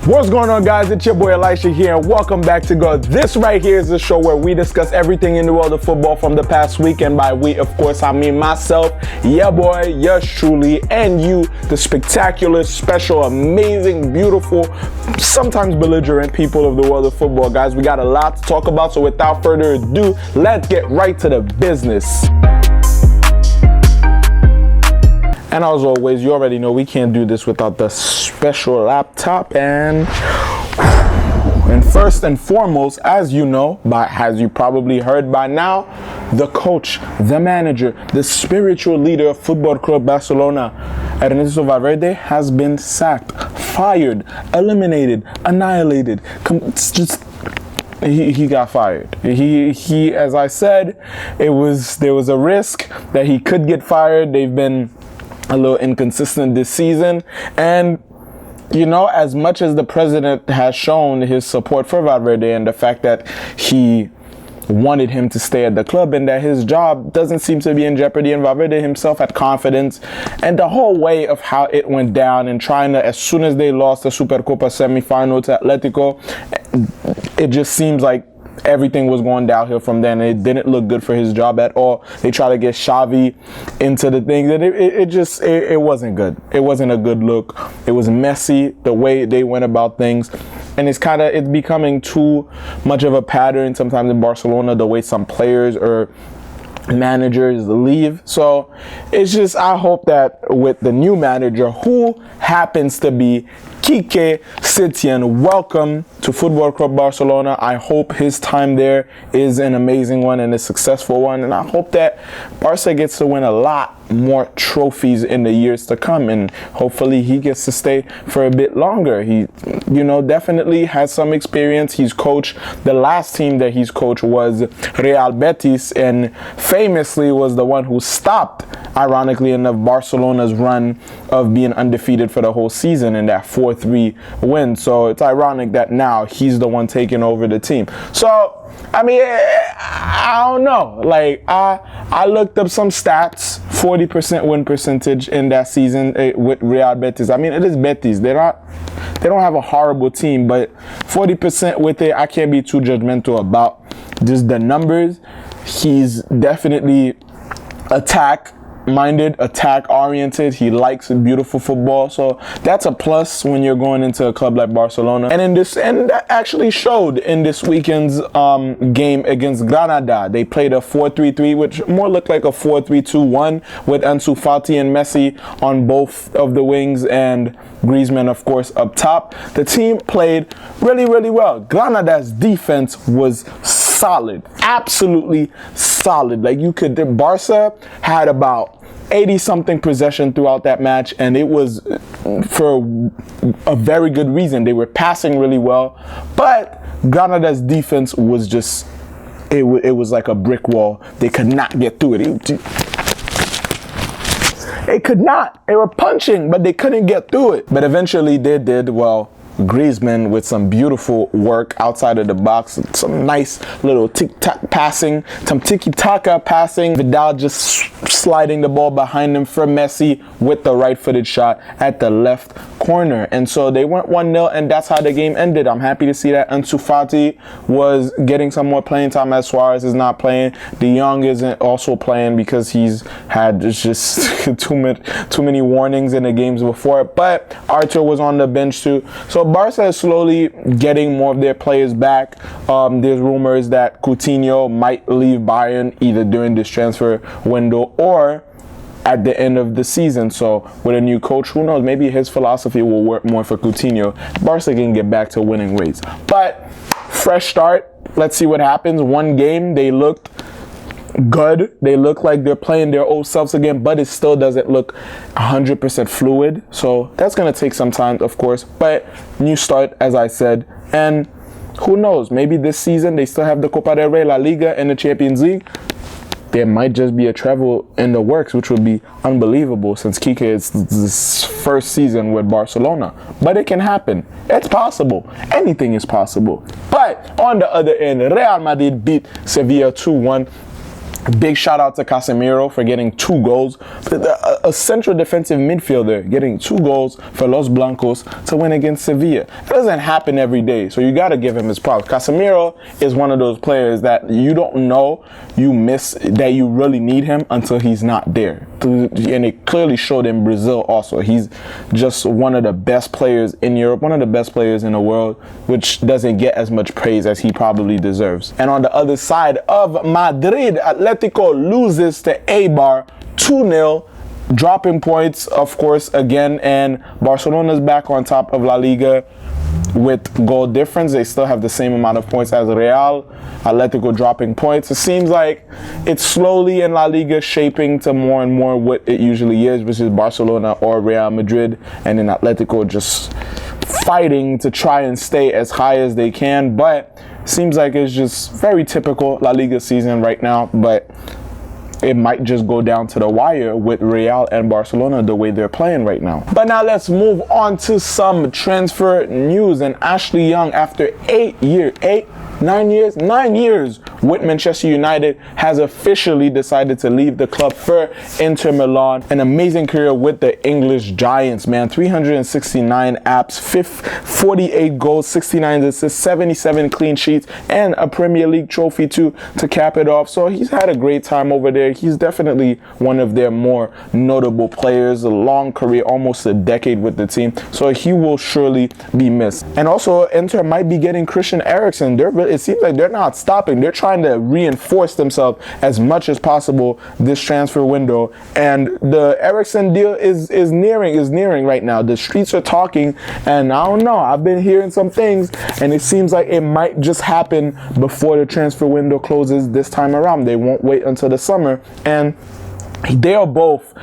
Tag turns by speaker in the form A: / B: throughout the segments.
A: What's going on, guys? It's your boy Elisha here, and welcome back to Go. This right here is the show where we discuss everything in the world of football from the past week, and by we, of course, I mean myself, your boy, yours truly, and you, the spectacular, special, amazing, beautiful, sometimes belligerent people of the world of football. Guys, we got a lot to talk about, so without further ado, let's get right to the business. And as always, you already know we can't do this without the special laptop. And first and foremost, as you know, as you probably heard by now, the coach, the manager, the spiritual leader of Football Club Barcelona, Ernesto Valverde, has been sacked, fired, eliminated, annihilated. He got fired. He, as I said, there was a risk that he could get fired. They've been a little inconsistent this season, and you know, as much as the president has shown his support for Valverde and the fact that he wanted him to stay at the club and that his job doesn't seem to be in jeopardy, and Valverde himself had confidence, and the whole way of how it went down and trying to, as soon as they lost the Supercopa semi-final to Atletico, it just seems like everything was going downhill from then. It didn't look good for his job at all. They tried to get Xavi into the thing, and it wasn't good. It wasn't a good look. It was messy the way they went about things, and it's becoming too much of a pattern sometimes in Barcelona, the way some players or managers leave. So it's just, I hope that with the new manager, who happens to be Quique Setien, welcome to Football Club Barcelona. I hope his time there is an amazing one and a successful one, and I hope that Barca gets to win a lot more trophies in the years to come, and hopefully he gets to stay for a bit longer. He, definitely has some experience. He's coached, the last team that he's coached was Real Betis, and famously was the one who stopped, ironically enough, Barcelona's run of being undefeated for the whole season in that 4-3 win. So it's ironic that now he's the one taking over the team. So I mean, I don't know. Like, I looked up some stats, 40% win percentage in that season with Real Betis. I mean, it is Betis. They don't have a horrible team, but 40% with it, I can't be too judgmental about just the numbers. He's definitely attack-minded, attack-oriented. He likes beautiful football, so that's a plus when you're going into a club like Barcelona. And that actually showed in this weekend's game against Granada. They played a 4-3-3, which more looked like a 4-3-2-1 with Ansu Fati and Messi on both of the wings and Griezmann, of course, up top. The team played really, really well. Granada's defense was solid, absolutely solid. Like, Barca had about 80-something possession throughout that match, and it was for a very good reason. They were passing really well, but Granada's defense was just, it was like a brick wall. They could not get through it. They could not. They were punching, but they couldn't get through it. But eventually they did. Well, Griezmann with some beautiful work outside of the box, some nice little tic-tac passing, some tiki-taka passing. Vidal just sliding the ball behind him for Messi with the right-footed shot at the left corner. And so they went 1-0, and that's how the game ended. I'm happy to see that Ansu Fati was getting some more playing time as Suarez is not playing. De Jong isn't also playing because he's had just too many warnings in the games before. But Arthur was on the bench too. So Barca is slowly getting more of their players back. There's rumors that Coutinho might leave Bayern either during this transfer window or at the end of the season. So with a new coach, who knows, maybe his philosophy will work more for Coutinho. Barca can get back to winning ways. But fresh start. Let's see what happens. One game, they looked good. They look like they're playing their old selves again, but it still doesn't look 100% fluid. So that's going to take some time, of course, but new start, as I said. And who knows, maybe this season they still have the Copa del Rey, La Liga, and the Champions League. There might just be a travel in the works, which would be unbelievable since Quique is his first season with Barcelona. But it can happen. It's possible. Anything is possible. But on the other end, Real Madrid beat Sevilla 2-1. Big shout out to Casemiro for getting 2 goals. A central defensive midfielder getting 2 goals for Los Blancos to win against Sevilla. It doesn't happen every day, so you got to give him his props. Casemiro is one of those players that you don't know you miss, that you really need him until he's not there. And it clearly showed in Brazil also. He's just one of the best players in Europe, one of the best players in the world, which doesn't get as much praise as he probably deserves. And on the other side of Madrid, Atletico loses to Eibar 2-0, dropping points, of course, again, and Barcelona's back on top of La Liga with goal difference. They still have the same amount of points as Real. Atletico dropping points. It seems like it's slowly in La Liga shaping to more and more what it usually is, which is Barcelona or Real Madrid, and then Atletico just fighting to try and stay as high as they can. But seems like it's just very typical La Liga season right now, but it might just go down to the wire with Real and Barcelona the way they're playing right now. But now let's move on to some transfer news. And Ashley Young, after 9 years with Manchester United, has officially decided to leave the club for Inter Milan. An amazing career with the English Giants, man. 369 apps, 48 goals, 69 assists, 77 clean sheets, and a Premier League trophy to cap it off. So he's had a great time over there. He's definitely one of their more notable players. A long career, almost a decade with the team. So he will surely be missed. And also, Inter might be getting Christian Eriksen. It seems like they're not stopping. They're trying to reinforce themselves as much as possible this transfer window. And the Eriksen deal is nearing right now. The streets are talking, and I don't know. I've been hearing some things, and it seems like it might just happen before the transfer window closes this time around. They won't wait until the summer. And they are both,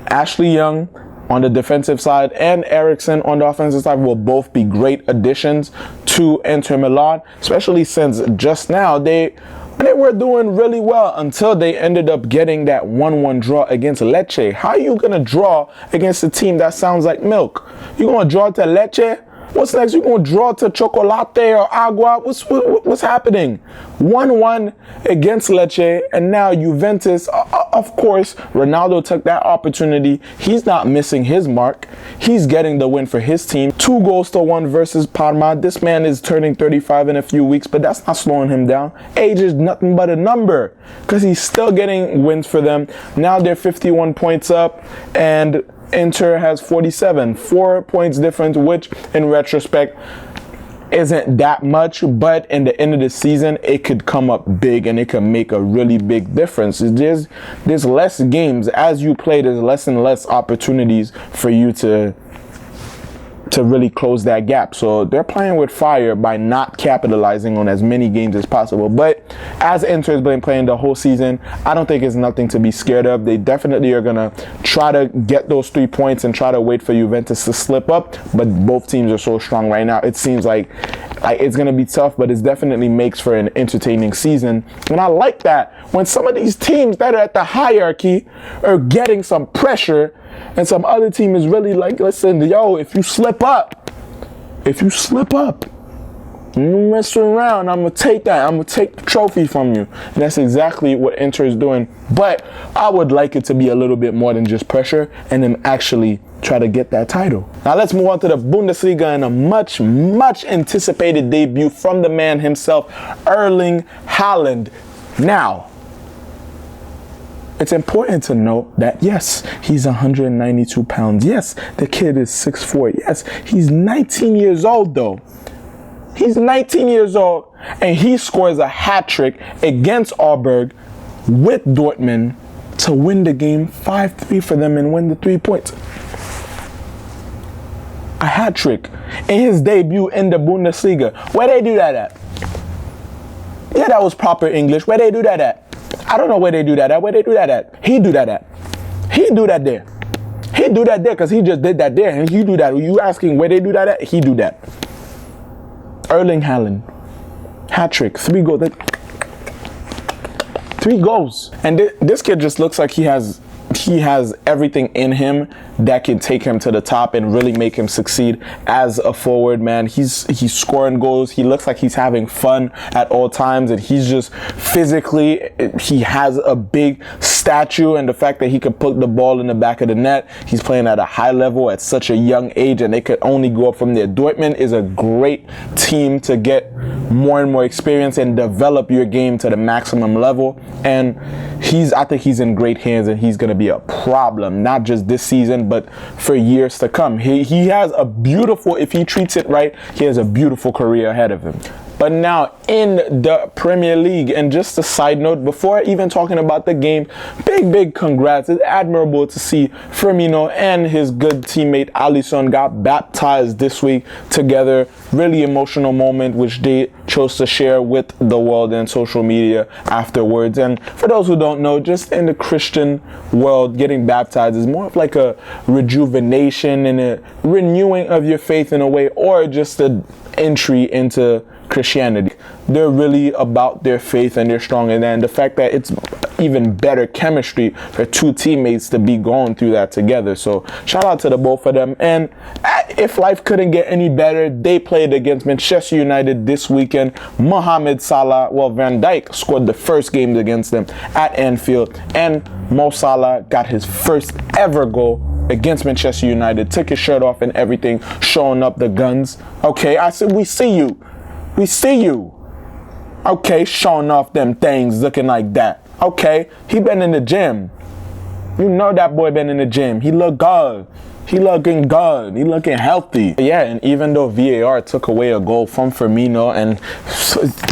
A: Ashley Young on the defensive side and Eriksen on the offensive side, will both be great additions to Inter Milan, especially since just now they were doing really well until they ended up getting that 1-1 draw against Lecce. How are you going to draw against a team that sounds like milk? You going to draw to Lecce? What's next? You going to draw to Chocolate or Agua? What's happening? 1-1 against Lecce, and now Juventus, of course, Ronaldo took that opportunity. He's not missing his mark. He's getting the win for his team. 2-1 versus Parma. This man is turning 35 in a few weeks, but that's not slowing him down. Age is nothing but a number because he's still getting wins for them. Now they're 51 points up, and Inter has 47, 4 points difference, which in retrospect isn't that much, but in the end of the season it could come up big and it could make a really big difference. There's less games as you play. There's less and less opportunities for you to really close that gap. So they're playing with fire by not capitalizing on as many games as possible. But as Inter has been playing the whole season, I don't think it's nothing to be scared of. They definitely are going to try to get those 3 points and try to wait for Juventus to slip up. But both teams are so strong right now. It seems like it's going to be tough, but it definitely makes for an entertaining season. And I like that when some of these teams that are at the hierarchy are getting some pressure, and some other team is really like, listen, yo, if you slip up, you mess around, I'm going to take that. I'm going to take the trophy from you. And that's exactly what Inter is doing. But I would like it to be a little bit more than just pressure and then actually try to get that title. Now let's move on to the Bundesliga and a much, much anticipated debut from the man himself, Erling Haaland. Now, it's important to note that, yes, he's 192 pounds. Yes, the kid is 6'4". Yes, he's 19 years old, though. He's 19 years old, and he scores a hat trick against Augsburg with Dortmund to win the game 5-3 for them and win the 3 points. A hat trick in his debut in the Bundesliga. Where they do that at? Yeah, that was proper English. Where they do that at? I don't know where they do that at. Where they do that at? He do that at. He do that there. He do that there because he just did that there. And he do that. You asking where they do that at? He do that. Erling Haaland. Hat trick. 3 goals. 3 goals. And this kid just looks like he has everything in him that can take him to the top and really make him succeed as a forward, man. He's scoring goals. He looks like he's having fun at all times, and he's just physically, he has a big stature, and the fact that he could put the ball in the back of the net. He's playing at a high level at such a young age, and they could only go up from there. Dortmund is a great team to get more and more experience and develop your game to the maximum level, and I think he's in great hands, and he's going to be a problem, not just this season, but for years to come. He has a beautiful, if he treats it right, he has a beautiful career ahead of him. But now in the Premier League, and just a side note, before even talking about the game, big congrats. It's admirable to see Firmino and his good teammate Alisson got baptized this week together. Really emotional moment, which they chose to share with the world and social media afterwards. And for those who don't know, just in the Christian world, getting baptized is more of like a rejuvenation and a renewing of your faith in a way, or just an entry into Christianity. They're really about their faith, and they're strong in that. And the fact that it's even better chemistry for two teammates to be going through that together. So shout out to the both of them. And if life couldn't get any better, they played against Manchester United this weekend. Mohamed Salah, Van Dijk scored the first game against them at Anfield, and Mo Salah got his first ever goal against Manchester United, took his shirt off and everything, showing up the guns. Okay, I said, we see you. We see you. Okay, showing off them things, looking like that. Okay, he been in the gym. You know that boy been in the gym. He look good. He looking good. He looking healthy. Yeah, and even though VAR took away a goal from Firmino, and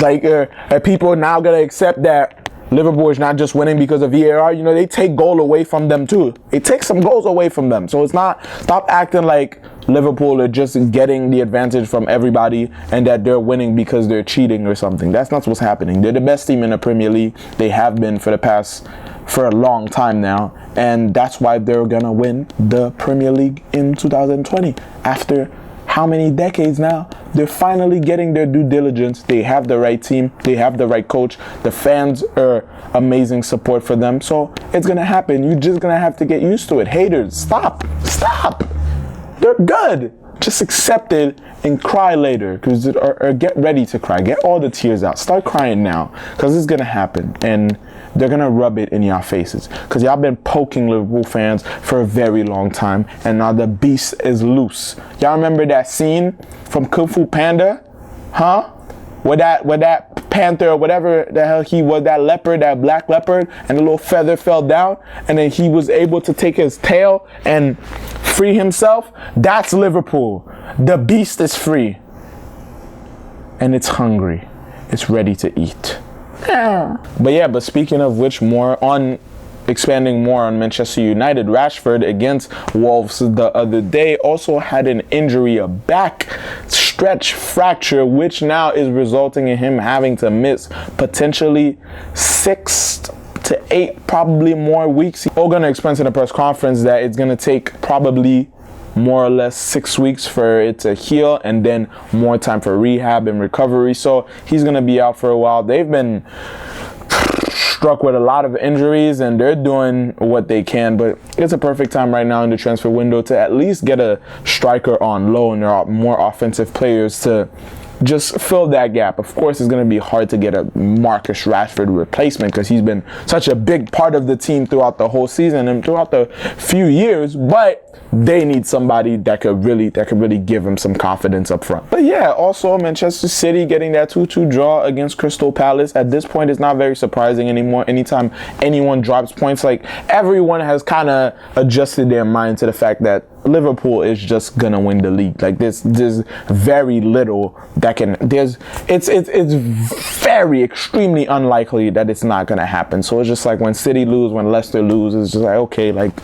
A: like people now gotta accept that Liverpool is not just winning because of VAR. You know, they take goal away from them too. They take some goals away from them. So it's not, stop acting like Liverpool are just getting the advantage from everybody and that they're winning because they're cheating or something. That's not what's happening. They're the best team in the Premier League. They have been for a long time now. And that's why they're going to win the Premier League in 2020. After how many decades now? They're finally getting their due diligence. They have the right team. They have the right coach. The fans are amazing support for them. So it's going to happen. You're just going to have to get used to it. Haters, stop. They're good. Just accept it and cry later, or get ready to cry. Get all the tears out. Start crying now, because it's going to happen. And they're going to rub it in y'all faces, because y'all been poking Liverpool fans for a very long time, and now the beast is loose. Y'all remember that scene from Kung Fu Panda? Huh? Where that panther, or whatever the hell he was, that leopard, that black leopard, and the little feather fell down, and then he was able to take his tail and free himself. That's Liverpool. The beast is free, and it's hungry. It's ready to eat. But speaking of which, expanding more on Manchester United, Rashford against Wolves the other day also had an injury, a back stretch fracture, which now is resulting in him having to miss potentially 6 to 8, probably more weeks. Gunnar explained in a press conference that it's going to take probably more or less 6 weeks for it to heal, and then more time for rehab and recovery. So he's going to be out for a while. They've been struck with a lot of injuries, and they're doing what they can, but it's a perfect time right now in the transfer window to at least get a striker on loan or more offensive players to just fill that gap. Of course, it's going to be hard to get a Marcus Rashford replacement, because he's been such a big part of the team throughout the whole season and throughout the few years, but they need somebody that could really give him some confidence up front. But yeah, also Manchester City getting that 2-2 draw against Crystal Palace. At this point, it's not very surprising anymore. Anytime anyone drops points, like, everyone has kind of adjusted their mind to the fact that Liverpool is just gonna win the league. Like, there's very little that can. It's very extremely unlikely that it's not gonna happen. So it's just like when City lose, when Leicester lose, it's just like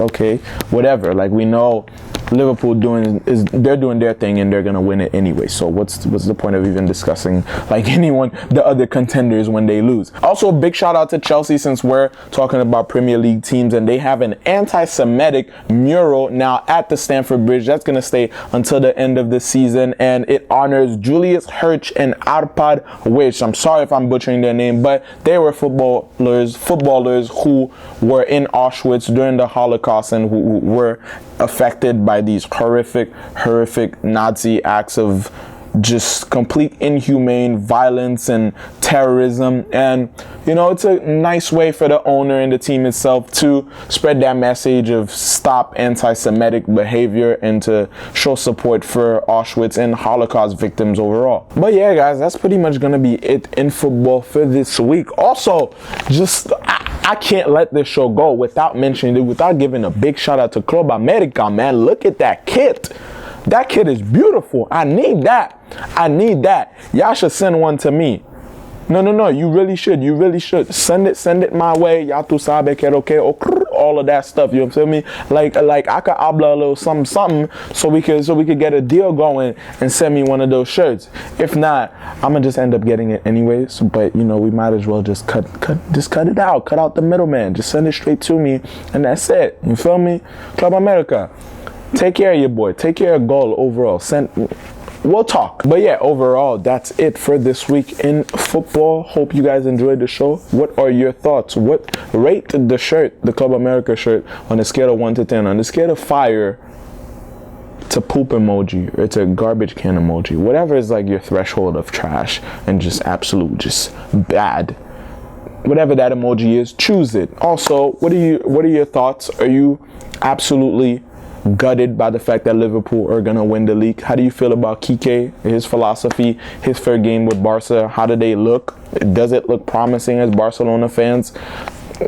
A: okay, whatever. Like, we know Liverpool they're doing their thing and they're gonna win it anyway. So what's the point of even discussing like the other contenders when they lose? Also, big shout out to Chelsea, since we're talking about Premier League teams, and they have an anti-Semitic mural now at the Stamford Bridge. That's going to stay until the end of the season, and it honors Julius Hirsch and Arpad Wish. I'm sorry if I'm butchering their name, but they were footballers who were in Auschwitz during the Holocaust and who were affected by these horrific Nazi acts of just complete inhumane violence and terrorism. And you know, it's a nice way for the owner and the team itself to spread that message of stop anti-Semitic behavior and to show support for Auschwitz and Holocaust victims overall. But yeah, guys, that's pretty much gonna be it in football for this week. Also, just I can't let this show go without mentioning it, without giving a big shout out to Club America, man. Look at that kit. That kit is beautiful. I need that. Y'all should send one to me. No, you really should. Send it my way. Y'all tu sabe que okay, all of that stuff. You feel me? Like I could habla a little something so we could get a deal going and send me one of those shirts. If not, I'm gonna just end up getting it anyways. But you know, we might as well just cut it out. Cut out the middleman. Just send it straight to me, and that's it. You feel me? Club America. Take care of your boy. Take care of Goal overall. We'll talk. But yeah, overall, that's it for this week in football. Hope you guys enjoyed the show. What are your thoughts? Rate the shirt, the Club America shirt, on a scale of 1 to 10. On the scale of fire to poop emoji, or to garbage can emoji. Whatever is like your threshold of trash and just absolute, just bad. Whatever that emoji is, choose it. Also, what are your thoughts? Are you absolutely gutted by the fact that Liverpool are gonna win the league? How do you feel about Kike, his philosophy, his fair game with Barca? How do they look? Does it look promising as Barcelona fans?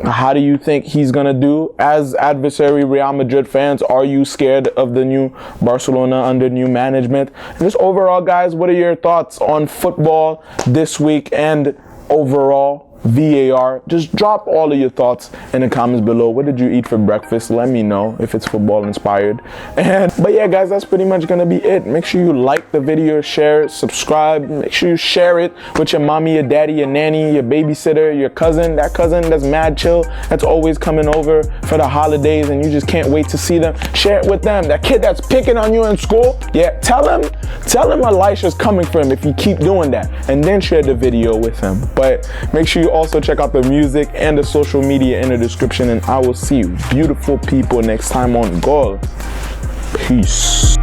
A: How do you think he's gonna do as adversary Real Madrid fans? Are you scared of the new Barcelona under new management? And just overall, guys, what are your thoughts on football this week and overall VAR? Just drop all of your thoughts in the comments below. What did you eat for breakfast? Let me know if it's football inspired. But yeah, guys, that's pretty much gonna be it. Make sure you like the video, share it, subscribe. Make sure you share it with your mommy, your daddy, your nanny, your babysitter, your cousin, that cousin that's mad chill, that's always coming over for the holidays and you just can't wait to see them. Share it with them. That kid that's picking on you in school, yeah, tell him Elisha's coming for him if you keep doing that, and then share the video with him. But make sure you also check out the music and the social media in the description, and I will see you beautiful people next time on Goal. Peace.